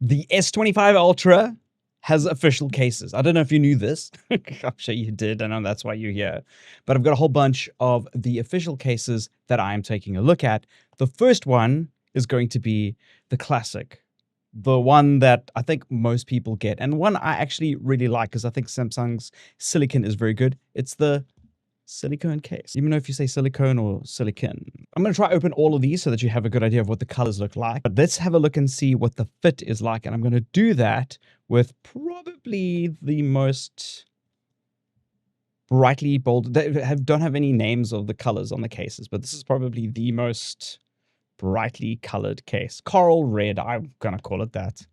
The S25 Ultra has official cases. I don't know if you knew this. I'm sure you did. I know that's why you're here. But I've got a whole bunch of the official cases that I'm taking a look at. The first one is going to be the classic. The one that I think most people get. And one I actually really like because I think Samsung's Silicone is very good. It's the Silicone case. Even though if you say silicone or silicon. I'm going to try open all of these so that you have a good idea of what the colors look like. But let's have a look and see what the fit is like. And I'm going to do that with probably the most brightly bold. They don't have any names of the colors on the cases, but this is probably the most brightly colored case. Coral red, I'm going to call it that.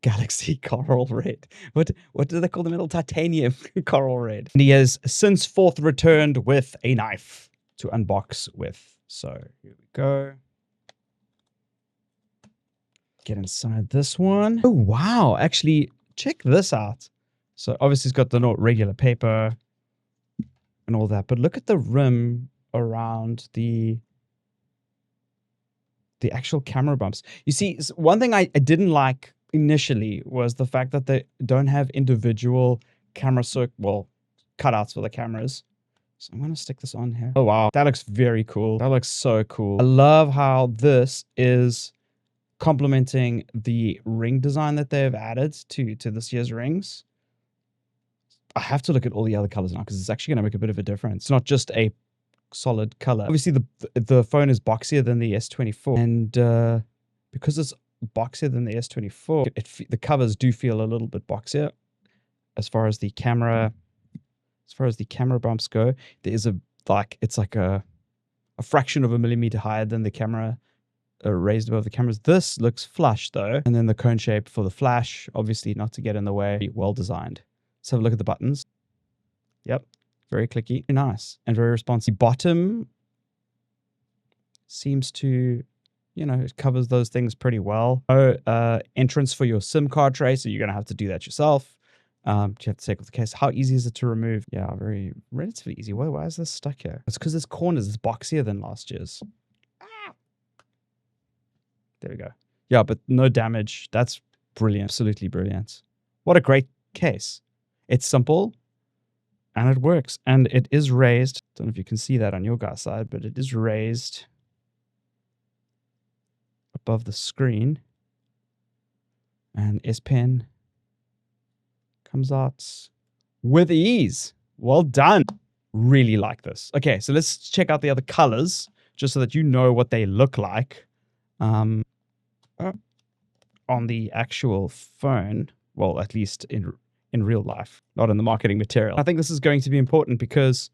Galaxy Coral Red. What do they call the metal? Titanium Coral Red. And he has since forth returned with a knife to unbox with. So here we go. Get inside this one. Oh, wow. Actually, check this out. So obviously it's got the regular paper and all that, but look at the rim around the actual camera bumps. You see, one thing I didn't like initially was the fact that they don't have individual camera cutouts for the cameras. So I'm going to stick this on here. Oh, wow. That looks very cool. That looks so cool. I love how this is complementing the ring design that they've added to this year's rings. I have to look at all the other colors now because it's actually going to make a bit of a difference. It's not just a solid color. Obviously, the phone is boxier than the S24. And because it's boxier than the S24, the covers do feel a little bit boxier as far as the camera bumps go. There is it's like a fraction of a millimeter higher than the camera raised above the cameras. This looks flush though, and then the cone shape for the flash, obviously not to get in the way, well designed. Let's have a look at the buttons. Yep, very clicky, very nice and very responsive. The bottom seems to, it covers those things pretty well. Entrance for your SIM card tray, so you're going to have to do that yourself. You have to take off the case. How easy is it to remove? Yeah, relatively easy. Why is this stuck here? It's because this corners is boxier than last year's. There we go. Yeah, but no damage. That's brilliant. Absolutely brilliant. What a great case. It's simple and it works. And it is raised. Don't know if you can see that on your guys' side, but it is raised above the screen. And S Pen comes out with ease. Well done. Really like this. Okay, so let's check out the other colors just so that you know what they look like. On the actual phone, well, at least in real life, not in the marketing material. I think this is going to be important because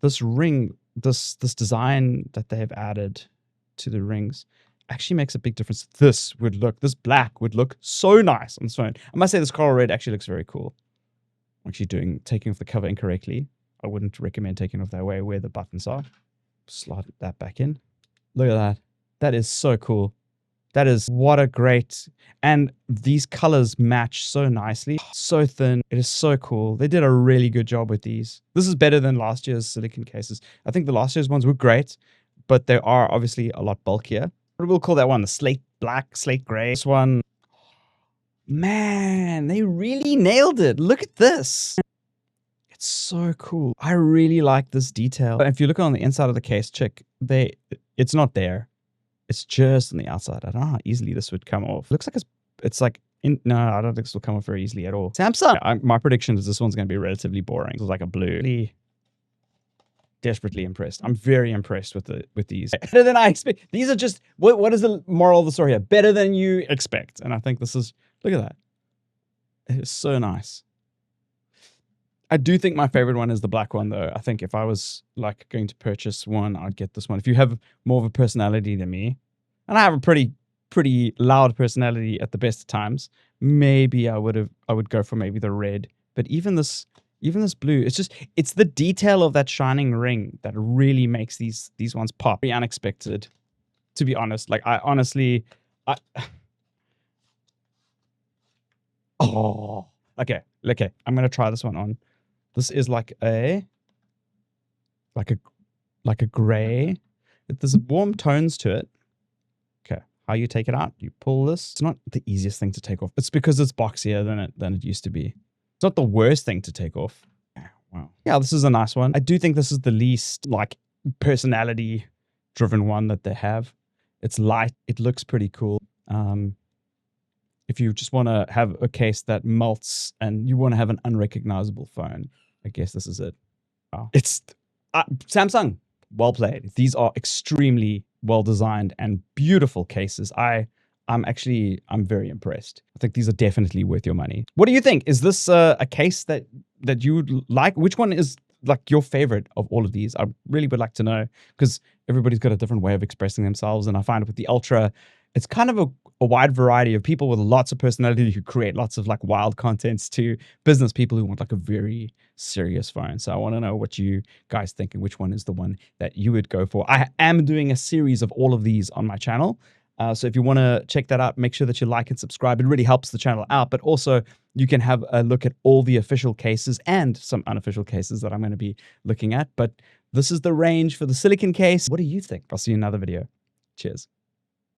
this ring, this design that they have added to the rings actually makes a big difference. This black would look so nice on this phone. I must say this coral red actually looks very cool. I'm actually taking off the cover incorrectly. I wouldn't recommend taking off that way where the buttons are. Slide that back in. Look at that. That is so cool. That is what a great, and these colors match so nicely. So thin. It is so cool. They did a really good job with these. This is better than last year's silicone cases. I think the last year's ones were great, but they are obviously a lot bulkier. What we'll call that one? The slate black, slate gray. This one, man, they really nailed it. Look at this. It's so cool. I really like this detail. But if you look on the inside of the case, it's not there. It's just on the outside. I don't know how easily this would come off. Looks like no, I don't think this will come off very easily at all. Samsung. My prediction is this one's going to be relatively boring. It's like a blue. Really desperately impressed. I'm very impressed with these. Better than I expect. These are just, what is the moral of the story here? Better than you expect. And I think this is, look at that. It is so nice. I do think my favorite one is the black one though. I think if I was like going to purchase one, I'd get this one. If you have more of a personality than me, and I have a pretty loud personality at the best of times, maybe I would go for maybe the red. But even this blue, it's the detail of that shining ring that really makes these ones pop. Very unexpected, to be honest. Like oh, okay. I'm gonna try this one on. This is like a gray. There's warm tones to it. how you take it out. You pull this. It's not the easiest thing to take off. It's because it's boxier than it used to be. It's not the worst thing to take off. Wow. Yeah, this is a nice one. I do think this is the least like personality driven one that they have. It's light. It looks pretty cool. If you just want to have a case that melts and you want to have an unrecognizable phone, I guess this is it. Wow. It's Samsung. Well played. These are extremely well designed and beautiful cases. I'm very impressed. I think these are definitely worth your money. What do you think? Is this a case that you would like? Which one is like your favorite of all of these? I really would like to know, because everybody's got a different way of expressing themselves. And I find with the Ultra, it's kind of a wide variety of people with lots of personality who create lots of like wild contents, to business people who want like a very serious phone. So I want to know what you guys think and which one is the one that you would go for. I am doing a series of all of these on my channel. So if you want to check that out, make sure that you like and subscribe. It really helps the channel out. But also you can have a look at all the official cases and some unofficial cases that I'm going to be looking at. But this is the range for the Silicone case. What do you think? I'll see you in another video. Cheers.